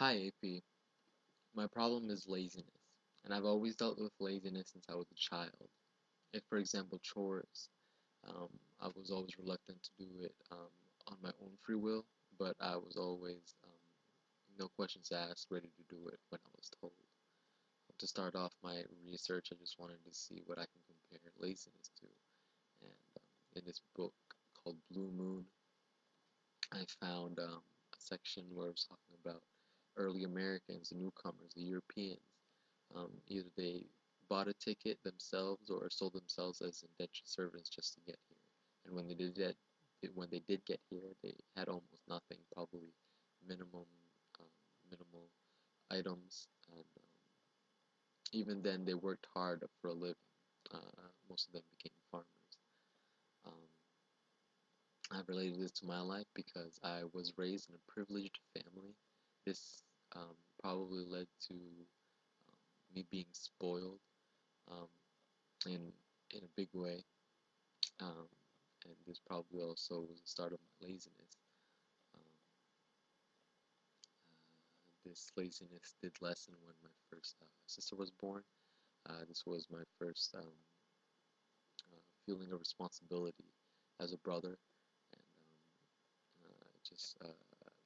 Hi, AP. My problem is laziness, and I've always dealt with laziness since I was a child. If, for example, chores, I was always reluctant to do it on my own free will, but I was always, no questions asked, ready to do it when I was told. To start off my research, I just wanted to see what I can compare laziness to. And in this book called Blue Moon, I found a section where it was talking about early Americans, the newcomers, the Europeans. Either they bought a ticket themselves or sold themselves as indentured servants just to get here. And when they did get here, they had almost nothing, probably minimum, um, minimal items, and even then, they worked hard for a living. Most of them became farmers. Um, I've related this to my life because I was raised in a privileged family. This probably led to me being spoiled um, in in a big way, um, and this probably also was the start of my laziness. Um, this laziness did lessen when my first sister was born. This was my first feeling of responsibility as a brother, and it just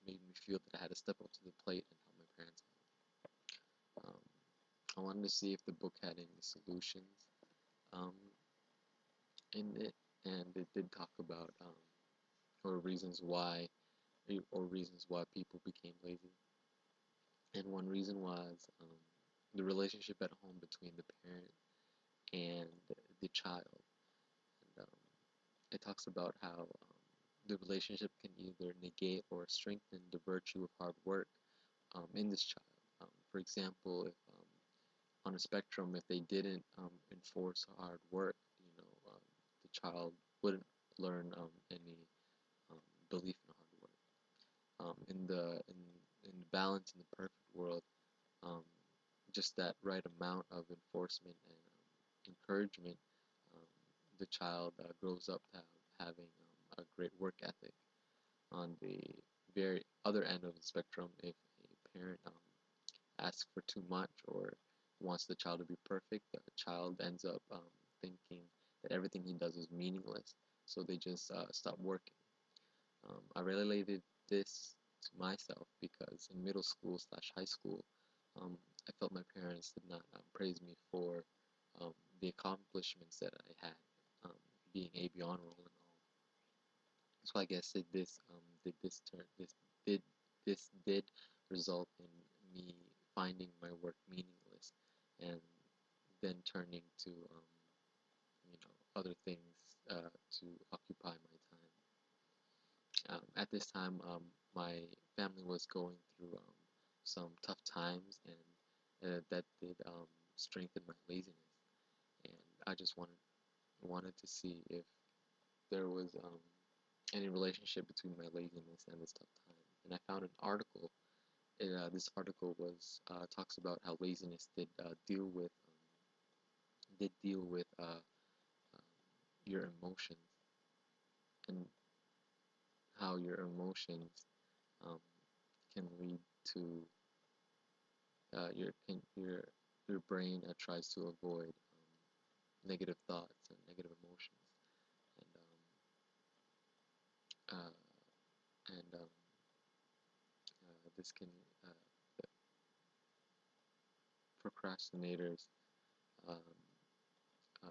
made me feel that I had to step up to the plate and help my parents out. I wanted to see if the book had any solutions um, in it, and it did talk about or reasons why people became lazy. And one reason was the relationship at home between the parent and the child. And it talks about how the relationship can either negate or strengthen the virtue of hard work in this child. For example, if on a spectrum, if they didn't enforce hard work, the child wouldn't learn any um, belief in hard work. In the balance in the perfect world, um, just that right amount of enforcement and encouragement, um, the child grows up to having a great work ethic. On the very other end of the spectrum, if a parent asks for too much or wants the child to be perfect, the child ends up thinking that everything he does is meaningless, so they just stop working. I related this to myself because in middle school slash high school, I felt my parents did not praise me for the accomplishments that I had, um, being AB honor roll and all. So I guess did this did result in me finding my work meaningless, and then turning to other things to occupy my time. At this time, my family was going through some tough times, and that did strengthen my laziness. And I just wanted to see if there was any relationship between my laziness and this tough time. And I found an article. This article was talks about how laziness did deal with your emotions, and how your emotions um, can lead to your brain tries to avoid negative thoughts and negative emotions, and this can procrastinators um, uh,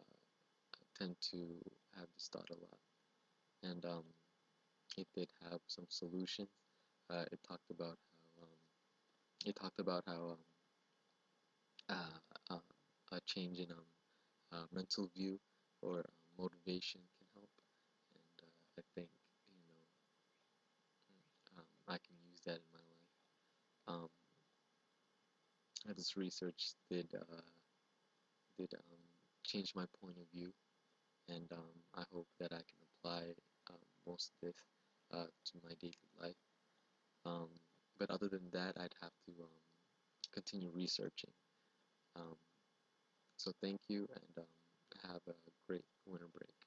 tend to have this thought a lot, and it did have some solutions. It talked about how uh, uh, a change in mental view or motivation can help, and I think I can use that in my life. This research did change my point of view, and I hope that I can apply most of this to my daily life. Um, but other than that, I'd have to continue researching. Um, so thank you, and have a great winter break.